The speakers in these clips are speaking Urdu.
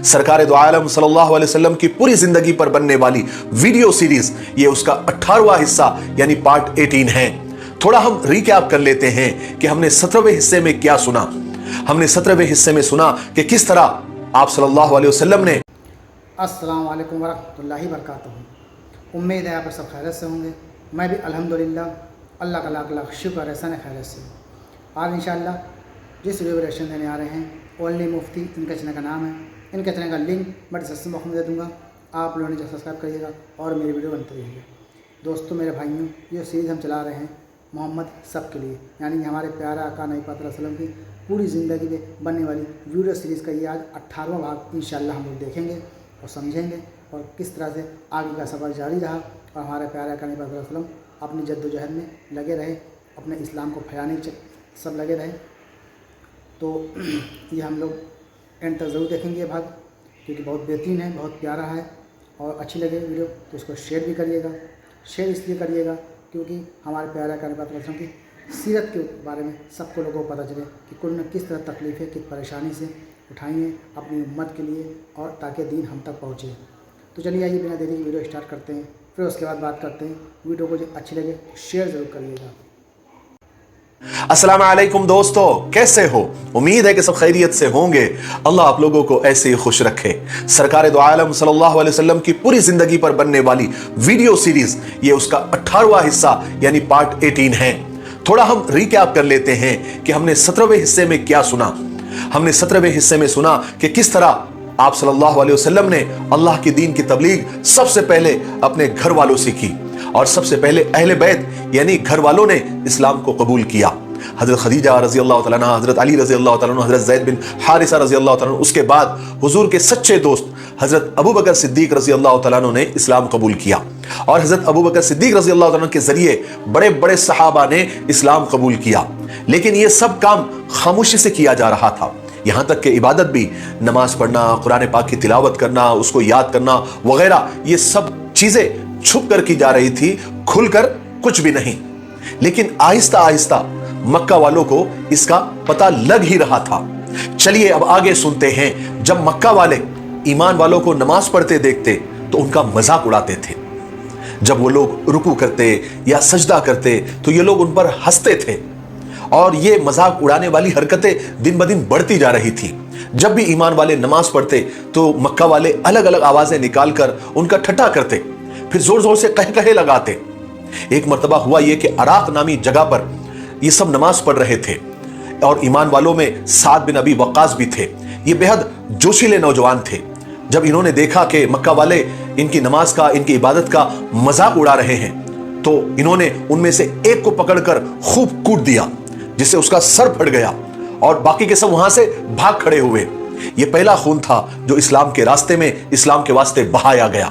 سرکار دو عالم صلی اللہ علیہ وسلم کی پوری زندگی پر بننے والی ویڈیو سیریز، یہ اس کا 18واں حصہ یعنی پارٹ 18 ہے۔ تھوڑا ہم ریکیپ کر لیتے ہیں کہ ہم نے 17ویں حصے میں کیا سنا۔ ہم نے 17ویں حصے میں سنا کہ کس طرح آپ صلی اللہ علیہ وسلم نے السلام علیکم ورحمۃ اللہ وبرکاتہ۔ امید ہے آپ سب خیریت سے ہوں گے۔ میں بھی الحمدللہ اللہ کا لاکھ لاکھ شکر احسان خیریت سے۔ آج انشاءاللہ جس ویڈیو ریئیکشن دینے آ رہے ہیں اونلی مفتی، ان کے چینل کا نام ہے، ان کے چینل کا لنک میں ڈسکرپشن باکس میں دے دوں گا، آپ لوگوں نے سبسکرائب کریے گا اور میری ویڈیو بنتے رہیے گا۔ دوستو میرے بھائیوں، یہ سیریز ہم چلا رہے ہیں محمد سب کے لیے، یعنی ہمارے پیارے آقا نبی پاک صلی اللہ علیہ وسلم کی پوری زندگی میں بننے والی ویڈیو سیریز کا یہ آج 18واں بھاگ انشاءاللہ ہم لوگ دیکھیں گے اور سمجھیں گے، اور کس طرح سے آگے کا سفر جاری رہا اور ہمارے پیارے آقا نبی پاک صلی اللہ علیہ وسلم اپنی جد و جہد میں لگے رہے، اپنے اسلام کو پھیلانے سب لگے رہے۔ تو یہ ہم لوگ اینڈ تک ضرور دیکھیں گے یہ بھاگ، کیونکہ بہت بہترین ہے، بہت پیارا ہے، اور اچھی لگے ویڈیو تو اس کو شیئر بھی کریے گا۔ شیئر اس لیے کریے گا کیونکہ ہمارے پیارے آقا نبی پاک صلی اللہ علیہ وسلم کی سیرت کے بارے میں سب کو لوگوں کو پتہ چلے کہ کل نے کس طرح تکلیفیں، کس پریشانی سے اٹھائی ہیں اپنی امت کے لیے، اور تاکہ دین ہم تک پہنچے۔ تو چلیے آئیے بنا دیری کی ویڈیو اسٹارٹ کرتے ہیں، پھر اس کے بعد بات کرتے ہیں۔ ویڈیو کو جو اچھی لگے شیئر ضرور کریے گا۔ السلام علیکم دوستو، کیسے ہو؟ امید ہے کہ سب خیریت سے ہوں گے۔ اللہ آپ لوگوں کو ایسے ہی خوش رکھے۔ سرکار دو عالم صلی اللہ علیہ وسلم کی پوری زندگی پر بننے والی ویڈیو سیریز، یہ اس کا 18واں حصہ یعنی پارٹ 18 ہے۔ تھوڑا ہم ریکیپ کر لیتے ہیں کہ ہم نے 17ویں حصے میں کیا سنا۔ ہم نے 17ویں حصے میں سنا کہ کس طرح آپ صلی اللہ علیہ وسلم نے اللہ کی دین کی تبلیغ سب سے پہلے اپنے گھر والوں سے کی، اور سب سے پہلے اہل بیت یعنی گھر والوں نے اسلام کو قبول کیا۔ حضرت خدیجہ رضی اللہ تعالیٰ عنہ، حضرت علی رضی اللہ تعالیٰ عنہ، حضرت زید بن حارثہ رضی اللہ تعالیٰ عنہ، اس کے بعد حضور کے سچے دوست حضرت ابوبکر صدیق رضی اللہ تعالیٰ عنہ نے اسلام قبول کیا، اور حضرت ابوبکر صدیق رضی اللہ تعالیٰ عنہ کے ذریعے بڑے بڑے صحابہ نے اسلام قبول کیا۔ لیکن یہ سب کام خاموشی سے کیا جا رہا تھا، یہاں تک کہ عبادت بھی، نماز پڑھنا، قرآن پاک کی تلاوت کرنا، اس کو یاد کرنا وغیرہ، یہ سب چیزیں چھپ کر کی جا رہی تھی، کھل کر کچھ بھی نہیں۔ لیکن آہستہ آہستہ مکہ والوں کو اس کا پتہ لگ ہی رہا تھا۔ چلیے اب آگے سنتے ہیں۔ جب مکہ والے ایمان والوں کو نماز پڑھتے دیکھتے تو ان کا مذاق اڑاتے تھے۔ جب وہ لوگ رکوع کرتے یا سجدہ کرتے تو یہ لوگ ان پر ہنستے تھے، اور یہ مذاق اڑانے والی حرکتیں دن بدن بڑھتی جا رہی تھی۔ جب بھی ایمان والے نماز پڑھتے تو مکہ والے الگ الگ آوازیں نکال کر ان کا ٹھٹا کرتے، پھر زور زور سے قہقہے لگاتے۔ ایک مرتبہ ہوا یہ کہ عراق نامی جگہ پر یہ سب نماز پڑھ رہے تھے، اور ایمان والوں میں سعد بن ابی وقاص بھی تھے۔ یہ بہت جوشیلے نوجوان تھے۔ جب انہوں نے دیکھا کہ مکہ والے ان کی نماز کا، ان کی عبادت کا مذاق اڑا رہے ہیں، تو انہوں نے ان میں سے ایک کو پکڑ کر خوب کوٹ دیا، جس سے اس کا سر پھٹ گیا، اور باقی کے سب وہاں سے بھاگ کھڑے ہوئے۔ یہ پہلا خون تھا جو اسلام کے راستے میں، اسلام کے واسطے بہایا گیا۔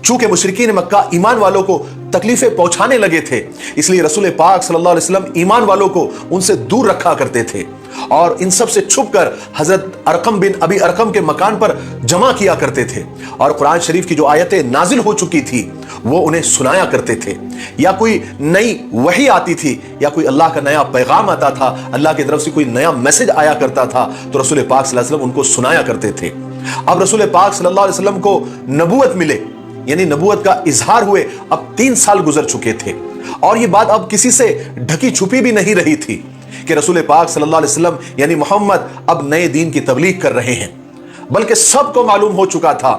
چونکہ مشرکین مکہ ایمان والوں کو تکلیفیں پہنچانے لگے تھے، اس لیے رسول پاک صلی اللہ علیہ وسلم ایمان والوں کو ان سے دور رکھا کرتے تھے، اور ان سب سے چھپ کر حضرت ارقم بن ابی ارقم کے مکان پر جمع کیا کرتے تھے، اور قرآن شریف کی جو آیتیں نازل ہو چکی تھی وہ انہیں سنایا کرتے تھے، یا کوئی نئی وحی آتی تھی، یا کوئی اللہ کا نیا پیغام آتا تھا، اللہ کی طرف سے کوئی نیا میسج آیا کرتا تھا، تو رسول پاک صلی اللہ علیہ وسلم ان کو سنایا کرتے تھے۔ اب رسول پاک صلی اللہ علیہ وسلم کو نبوت ملے، یعنی نبوت کا اظہار ہوئے، اب 3 سال گزر چکے تھے، اور یہ بات اب کسی سے ڈھکی چھپی بھی نہیں رہی تھی کہ رسول پاک صلی اللہ علیہ وسلم یعنی محمد اب نئے دین کی تبلیغ کر رہے ہیں، بلکہ سب کو معلوم ہو چکا تھا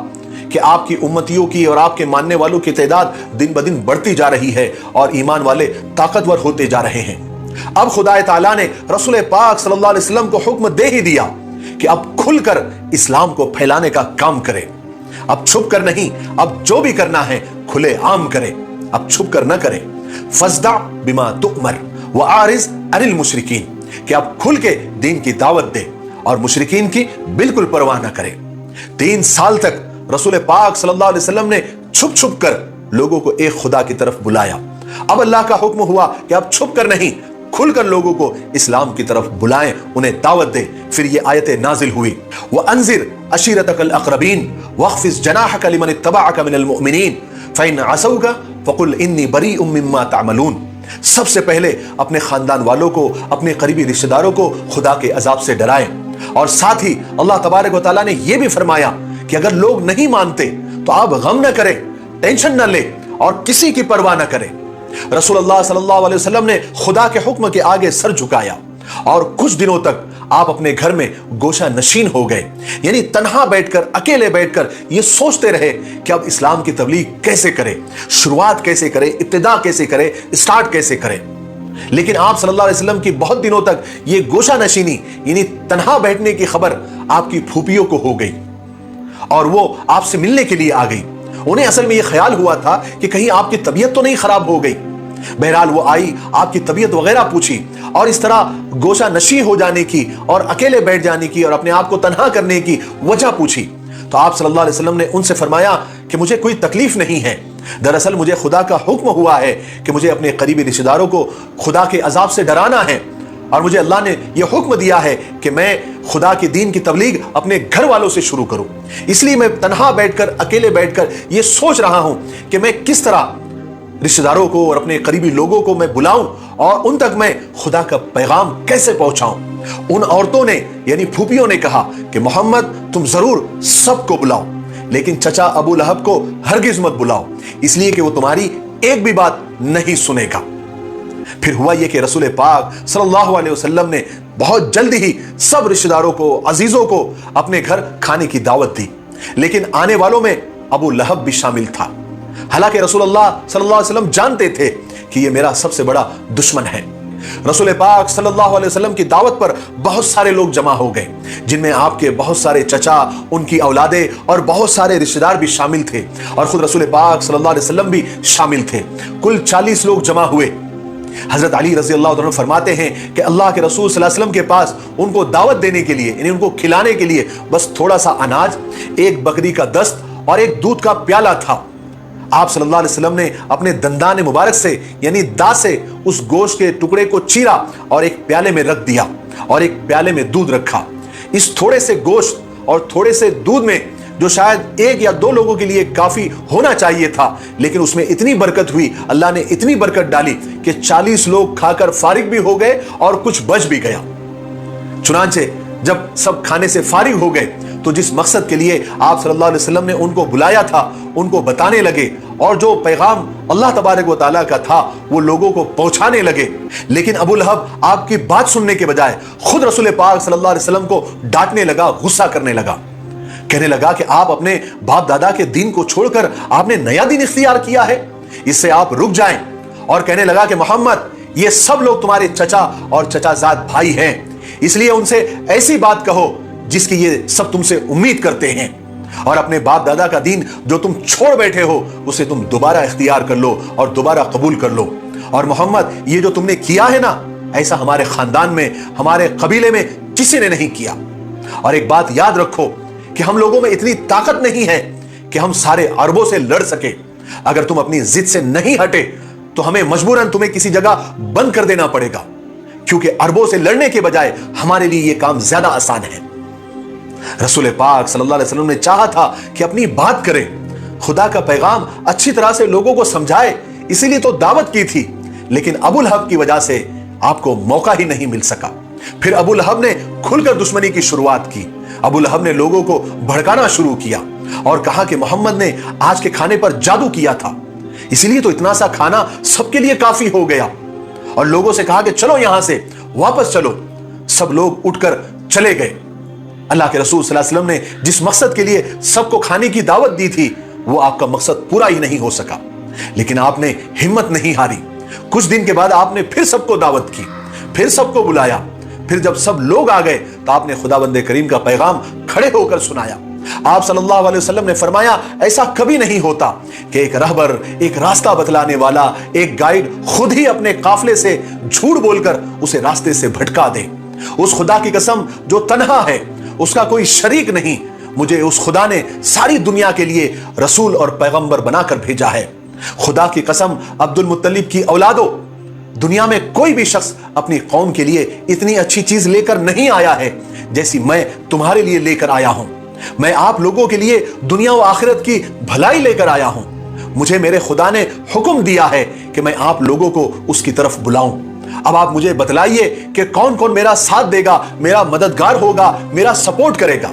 کہ آپ کی امتیوں کی اور آپ کے ماننے والوں کی تعداد دن بدن بڑھتی جا رہی ہے، اور ایمان والے طاقتور ہوتے جا رہے ہیں۔ اب خدا تعالیٰ نے رسول پاک صلی اللہ علیہ وسلم کو حکم دے ہی دیا کہ اب کھل کر اسلام کو پھیلانے کا کام کرے، اب چھپ کر نہیں، اب جو بھی کرنا ہے کھلے عام کرے، اب چھپ کر نہ کرے۔ فَاصْدَعْ بِمَا تُؤْمَرْ وَأَعْرِضْ عَنِ الْمُشْرِكِينَ، کہ اب کھل کے دین کی دعوت دے اور مشرکین کی بالکل پرواہ نہ کرے۔ 3 سال تک رسول پاک صلی اللہ علیہ وسلم نے چھپ چھپ کر لوگوں کو ایک خدا کی طرف بلایا۔ اب اللہ کا حکم ہوا کہ اب چھپ کر نہیں، کھل کر لوگوں کو اسلام کی طرف بلائیں، انہیں دعوت دیں۔ پھر یہ آیتیں نازل ہوئی، وَأَنذِرْ عَشِيرَتَكَ الْأَقْرَبِينَ وَاخْفِضْ جَنَاحَكَ لِمَنِ اتَّبَعَكَ مِنَ الْمُؤْمِنِينَ فَإِنْ عَصَوْكَ فَقُلْ إِنِّي بَرِيءٌ مِّمَّا تَعْمَلُونَ۔ سب سے پہلے اپنے خاندان والوں کو، اپنے قریبی رشتہ داروں کو خدا کے عذاب سے ڈرائیں، اور ساتھ ہی اللہ تبارک و تعالیٰ نے یہ بھی فرمایا کہ اگر لوگ نہیں مانتے تو آپ غم نہ کریں، ٹینشن نہ لیں اور کسی کی پرواہ نہ کریں۔ رسول اللہ صلی اللہ علیہ وسلم نے خدا کے حکم کے آگے سر جھکایا اور کچھ دنوں تک آپ اپنے گھر میں گوشہ نشین ہو گئے، یعنی تنہا بیٹھ کر، اکیلے بیٹھ کر یہ سوچتے رہے کہ اب اسلام کی تبلیغ کیسے کرے، شروعات کیسے کرے، ابتدا کیسے کرے، اسٹارٹ کیسے کرے۔ لیکن آپ صلی اللہ علیہ وسلم کی بہت دنوں تک یہ گوشہ نشینی یعنی تنہا بیٹھنے کی خبر آپ کی پھوپھیوں کو ہو گئی اور وہ آپ سے ملنے کے لیے آ گئی۔ انہیں اصل میں یہ خیال ہوا تھا کہ کہیں آپ کی طبیعت تو نہیں خراب ہو گئی۔ بہرحال وہ آئی، آپ کی طبیعت وغیرہ پوچھی اور اس طرح گوشہ نشین ہو جانے کی اور اکیلے بیٹھ جانے کی اور اپنے آپ کو تنہا کرنے کی وجہ پوچھی تو آپ صلی اللہ علیہ وسلم نے ان سے فرمایا کہ مجھے کوئی تکلیف نہیں ہے، دراصل مجھے خدا کا حکم ہوا ہے کہ مجھے اپنے قریبی رشتہ داروں کو خدا کے عذاب سے ڈرانا ہے، اور مجھے اللہ نے یہ حکم دیا ہے کہ میں خدا کے دین کی تبلیغ اپنے گھر والوں سے شروع کروں، اس لیے میں تنہا بیٹھ کر، اکیلے بیٹھ کر یہ سوچ رہا ہوں کہ میں کس طرح رشتہ داروں کو اور اپنے قریبی لوگوں کو میں بلاؤں اور ان تک میں خدا کا پیغام کیسے پہنچاؤں۔ ان عورتوں نے یعنی پھوپھیوں نے کہا کہ محمد تم ضرور سب کو بلاؤ، لیکن چچا ابو لہب کو ہرگز مت بلاؤ، اس لیے کہ وہ تمہاری ایک بھی بات نہیں سنے گا۔ پھر ہوا یہ کہ رسول پاک صلی اللہ علیہ وسلم نے بہت جلدی ہی سب رشتہ داروں کو، عزیزوں کو اپنے گھر کھانے کی دعوت دی، لیکن آنے والوں میں ابو لہب بھی شامل تھا۔ حالانکہ رسول اللہ صلی اللہ علیہ وسلم جانتے تھے کہ یہ میرا سب سے بڑا دشمن ہے۔ رسول پاک صلی اللہ علیہ وسلم کی دعوت پر بہت سارے لوگ جمع ہو گئے، جن میں آپ کے بہت سارے چچا، ان کی اولادیں اور بہت سارے رشتہ دار بھی شامل تھے، اور خود رسول پاک صلی اللہ علیہ وسلم بھی شامل تھے۔ کل 40 لوگ جمع ہوئے۔ حضرت علی رضی اللہ عنہ فرماتے ہیں کہ اللہ کے رسول صلی اللہ علیہ وسلم کے پاس ان کو دعوت دینے کے لیے، یعنی ان کو کھلانے کے لیے بس تھوڑا سا اناج، ایک بکری کا دست اور ایک دودھ کا پیالہ تھا۔ آپ صلی اللہ علیہ وسلم نے اپنے دندان مبارک سے یعنی داں سے اس گوشت کے ٹکڑے کو چیرا اور ایک پیالے میں رکھ دیا اور ایک پیالے میں دودھ رکھا۔ اس تھوڑے سے گوشت اور تھوڑے سے دودھ میں، جو شاید 1 یا 2 لوگوں کے لیے کافی ہونا چاہیے تھا، لیکن اس میں اتنی برکت ہوئی، اللہ نے اتنی برکت ڈالی کہ 40 لوگ کھا کر فارغ بھی ہو گئے اور کچھ بچ بھی گیا۔ چنانچہ جب سب کھانے سے فارغ ہو گئے تو جس مقصد کے لیے آپ صلی اللہ علیہ وسلم نے ان کو بلایا تھا ان کو بتانے لگے، اور جو پیغام اللہ تبارک و تعالیٰ کا تھا وہ لوگوں کو پہنچانے لگے۔ لیکن ابو لہب آپ کی بات سننے کے بجائے خود رسول پاک صلی اللہ علیہ وسلم کو ڈانٹنے لگا، غصہ کرنے لگا، کہنے لگا کہ آپ اپنے باپ دادا کے دین کو چھوڑ کر آپ نے نیا دین اختیار کیا ہے، اس سے آپ رک جائیں۔ اور کہنے لگا کہ محمد یہ سب لوگ تمہارے چچا اور چچا زاد بھائی ہیں، اس لیے ان سے ایسی بات کہو جس کی یہ سب تم سے امید کرتے ہیں، اور اپنے باپ دادا کا دین جو تم چھوڑ بیٹھے ہو اسے تم دوبارہ اختیار کر لو اور دوبارہ قبول کر لو۔ اور محمد یہ جو تم نے کیا ہے نا، ایسا ہمارے خاندان میں، ہمارے قبیلے میں کسی نے نہیں کیا۔ اور ایک بات یاد رکھو کہ ہم لوگوں میں اتنی طاقت نہیں ہے کہ ہم سارے عربوں سے لڑ سکے۔ اگر تم اپنی ضد سے نہیں ہٹے تو ہمیں مجبوراً تمہیں کسی جگہ بند کر دینا پڑے گا، کیونکہ عربوں سے لڑنے کے بجائے ہمارے لیے یہ کام زیادہ آسان ہے۔ رسول پاک صلی اللہ علیہ وسلم نے چاہا تھا کہ اپنی بات کرے، خدا کا پیغام اچھی طرح سے لوگوں کو سمجھائے، اسی لیے تو دعوت کی تھی، لیکن ابو لہب کی وجہ سے آپ کو موقع ہی نہیں مل سکا۔ پھر ابو لہب نے کھل کر دشمنی کی شروعات کی۔ ابو لہب نے لوگوں کو بھڑکانا شروع کیا اور کہا کہ محمد نے آج کے کھانے پر جادو کیا تھا، اسی لیے تو اتنا سا کھانا سب کے لیے کافی ہو گیا، اور لوگوں سے کہا کہ چلو یہاں سے واپس چلو۔ سب لوگ اٹھ کر چلے گئے۔ اللہ کے رسول صلی اللہ علیہ وسلم نے جس مقصد کے لیے سب کو کھانے کی دعوت دی تھی وہ آپ کا مقصد پورا ہی نہیں ہو سکا، لیکن آپ نے ہمت نہیں ہاری۔ کچھ دن کے بعد آپ نے پھر سب کو دعوت کی، پھر سب کو بلایا۔ پھر جب سب لوگ آ گئے تو آپ نے خداوند کریم کا پیغام کھڑے ہو کر سنایا۔ آپ صلی اللہ علیہ وسلم نے فرمایا ایسا کبھی نہیں ہوتا کہ ایک رہبر، ایک راستہ بتلانے والا، ایک گائیڈ خود ہی اپنے قافلے سے جھوٹ بول کر اسے راستے سے بھٹکا دے۔ اس خدا کی قسم جو تنہا ہے، اس کا کوئی شریک نہیں، مجھے اس خدا نے ساری دنیا کے لیے رسول اور پیغمبر بنا کر بھیجا ہے۔ خدا کی قسم عبد المطلب کی اولادوں، دنیا میں کوئی بھی شخص اپنی قوم کے لیے اتنی اچھی چیز لے کر نہیں آیا ہے جیسی میں تمہارے لیے لے کر آیا ہوں۔ میں آپ لوگوں کے لیے دنیا و آخرت کی بھلائی لے کر آیا ہوں۔ مجھے میرے خدا نے حکم دیا ہے کہ میں آپ لوگوں کو اس کی طرف بلاؤں۔ اب آپ مجھے بتلائیے کہ کون کون میرا ساتھ دے گا، میرا مددگار ہوگا، میرا سپورٹ کرے گا۔